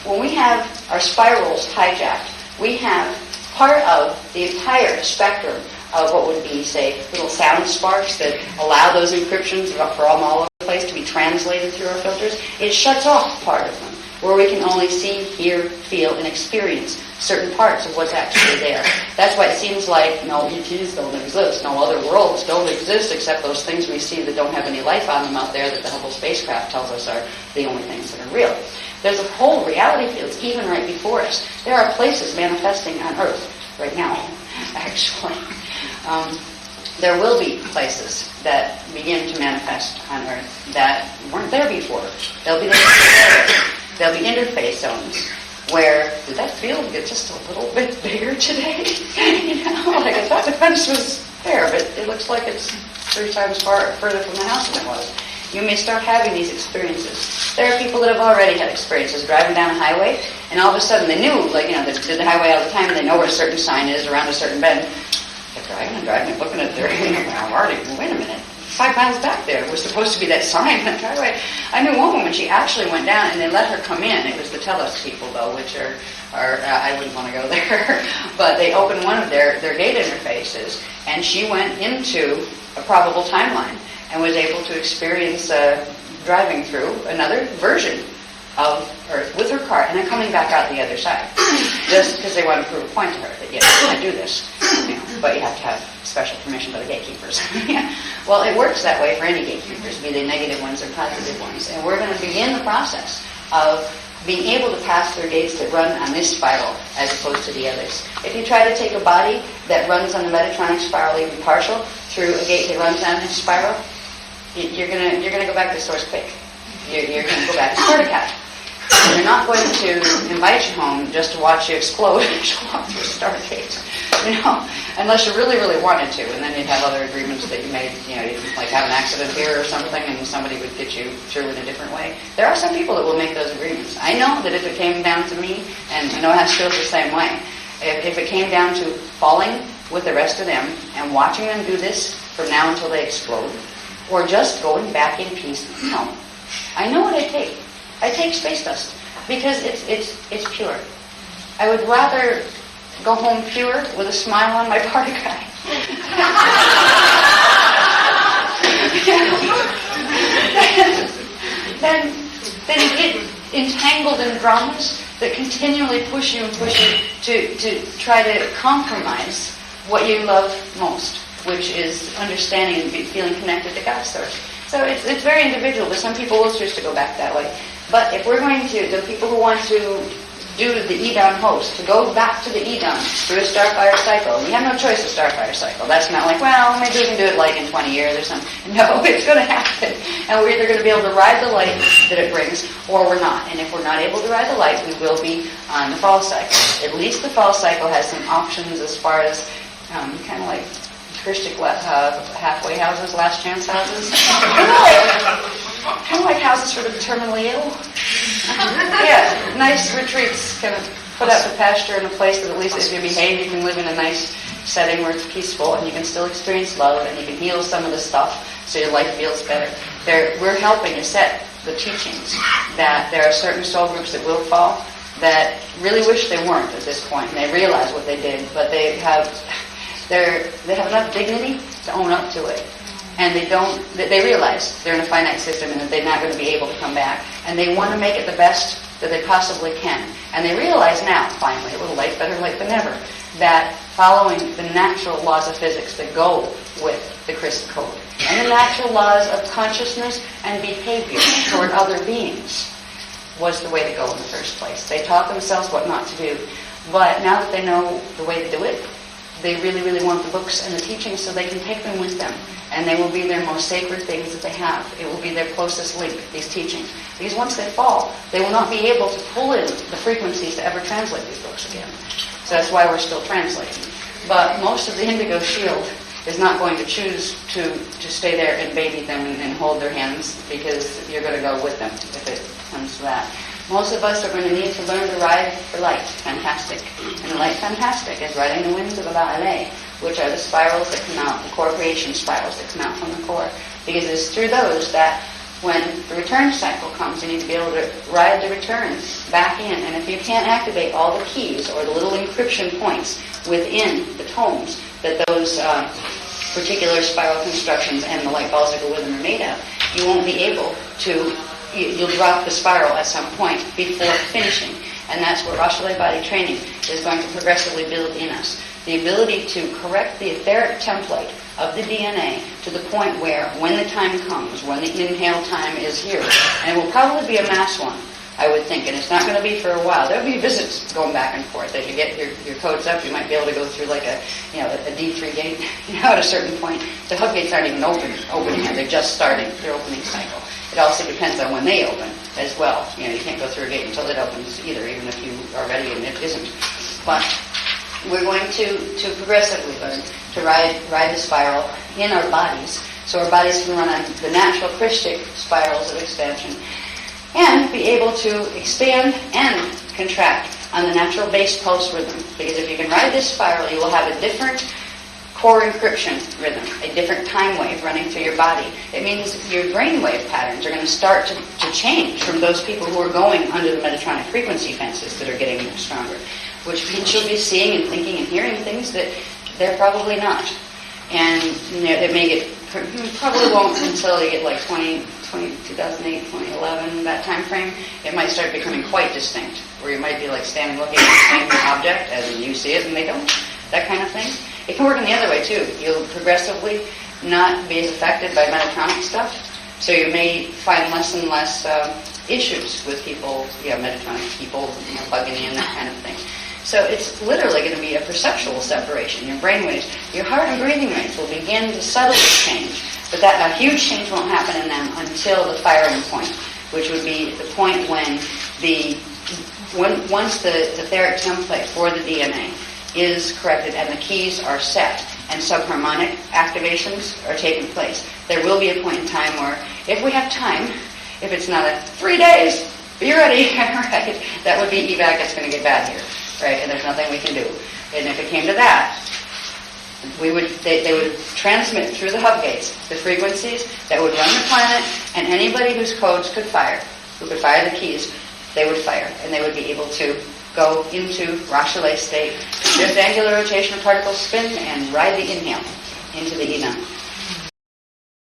When we have our spirals hijacked, we have part of the entire spectrum of what would be, say, little sound sparks that allow those encryptions from all over the place to be translated through our filters. It shuts off part of them, where we can only see, hear, feel, and experience certain parts of what's actually there. That's why it seems like no ETs don't exist, no other worlds don't exist except those things we see that don't have any life on them out there that the Hubble spacecraft tells us are the only things that are real. There's a whole reality fields even right before us. There are places manifesting on Earth right now, actually. There will be places that begin to manifest on Earth that weren't there before. They'll be there. There'll be interface zones where, did that field get just a little bit bigger today? Like I thought the fence was there, but it looks like it's 3 times further from the house than it was. You may start having these experiences. There are people that have already had experiences driving down a highway, and all of a sudden they knew, they did the highway all the time, and they know where a certain sign is around a certain bend. They're driving, looking at their, wait a minute, 5 miles back there was supposed to be that sign on the driveway. I knew one woman, she actually went down, and they let her come in. It was the Telus people, though, which are I wouldn't want to go there. But they opened one of their gate interfaces, and she went into a probable timeline and was able to experience driving through another version of Earth with her car, and then coming back out the other side, just because they want to prove a point to her that yes, you can do this, but you have to have special permission by the gatekeepers. Well, it works that way for any gatekeepers, be they negative ones or positive ones, and we're going to begin the process of being able to pass through gates that run on this spiral as opposed to the others. If you try to take a body that runs on the Metatronic spiral, even partial, through a gate that runs on this spiral, you're gonna go back to source quick. You're going to go back to Starter. They're not going to invite you home just to watch you explode as you walk through a Stargate, unless you really, really wanted to, and then you'd have other agreements that you made, you'd like have an accident here or something, and somebody would get you through in a different way. There are some people that will make those agreements. I know that if it came down to me, and I know it feels the same way, if it came down to falling with the rest of them and watching them do this from now until they explode, or just going back in peace, no. I know what I take. I take space dust because it's pure. I would rather go home pure with a smile on my party guy than get entangled in dramas that continually push you to try to compromise what you love most, which is understanding and feeling connected to God's source. So it's very individual, but some people will choose to go back that way. But if we're going to, the people who want to do the E-LAi-sa host, to go back to the E-LAi-sa through a starfire cycle, we have no choice of starfire cycle. That's not like, well, maybe we can do it like in 20 years or something. No, it's going to happen. And we're either going to be able to ride the light that it brings, or we're not. And if we're not able to ride the light, we will be on the fall cycle. At least the fall cycle has some options as far as kind of like Kryst halfway houses, last chance houses. Kind of like houses for the terminally ill. Yeah, nice retreats, kind of put out the pasture in a place that at least if you behave, you can live in a nice setting where it's peaceful and you can still experience love and you can heal some of the stuff so your life feels better. We're helping to set the teachings that there are certain soul groups that will fall that really wish they weren't at this point, and they realize what they did, but they have enough dignity to own up to it. And they realize they're in a finite system and that they're not going to be able to come back. And they want to make it the best that they possibly can. And they realize now, finally, a little late, better late than never, that following the natural laws of physics that go with the Kryst code, and the natural laws of consciousness and behavior toward other beings, was the way to go in the first place. They taught themselves what not to do. But now that they know the way to do it, they really, really want the books and the teachings so they can take them with them. And they will be their most sacred things that they have. It will be their closest link, these teachings. Because once they fall, they will not be able to pull in the frequencies to ever translate these books again. So that's why we're still translating. But most of the Indigo Shield is not going to choose to stay there and baby them and hold their hands, because you're going to go with them if it comes to that. Most of us are going to need to learn to ride the light. Fantastic. And the light fantastic is riding the winds of E-LAi-sa, which are the spirals that come out, the core creation spirals that come out from the core. Because it's through those that When the return cycle comes, you need to be able to ride the return back in. And if you can't activate all the keys or the little encryption points within the tomes that those particular spiral constructions and the light balls that go with them are made of, you won't be able to, you'll drop the spiral at some point before finishing. And that's what Rationale body training is going to progressively build in us. The ability to correct the etheric template of the DNA to the point where when the time comes, when the inhale time is here, and it will probably be a mass one, I would think, and it's not going to be for a while. There'll be visits going back and forth. As you get your codes up, you might be able to go through like a D3 gate, at a certain point. The hub gates aren't even opening yet. They're just starting their opening cycle. It also depends on when they open as well. You can't go through a gate until it opens either, even if you are ready and it isn't. But we're going to progressively learn to ride the spiral in our bodies, so our bodies can run on the natural Krystic spirals of expansion, and be able to expand and contract on the natural base pulse rhythm. Because if you can ride this spiral, you will have a different core encryption rhythm, a different time wave running through your body. It means your brain wave patterns are going to start to change from those people who are going under the Metatronic frequency fences that are getting stronger, which means you'll be seeing and thinking and hearing things that they're probably not. And it may get, probably won't until they get like 2008, 2011, that time frame. It might start becoming quite distinct, where you might be like standing looking at the same object and you see it and they don't, that kind of thing. It can work in the other way too. You'll progressively not be as affected by Metatronic stuff, so you may find less and less issues with people, Metatronic people, plugging in, that kind of thing. So it's literally going to be a perceptual separation. Your brainwaves, your heart and breathing rates will begin to subtly change, but that a huge change won't happen in them until the firing point, which would be the point when once the etheric template for the DNA is corrected and the keys are set and subharmonic activations are taking place. There will be a point in time where, if we have time, if it's not a 3 days, be ready, right? That would be evac, it's going to get bad here. Right, and there's nothing we can do. And if it came to that, they would transmit through the hub gates the frequencies that would run the planet, and anybody whose codes could fire, who could fire the keys, they would fire, and they would be able to go into Rationale state, just angular rotation of particles spin, and ride the inhale into the E-LAi-sa.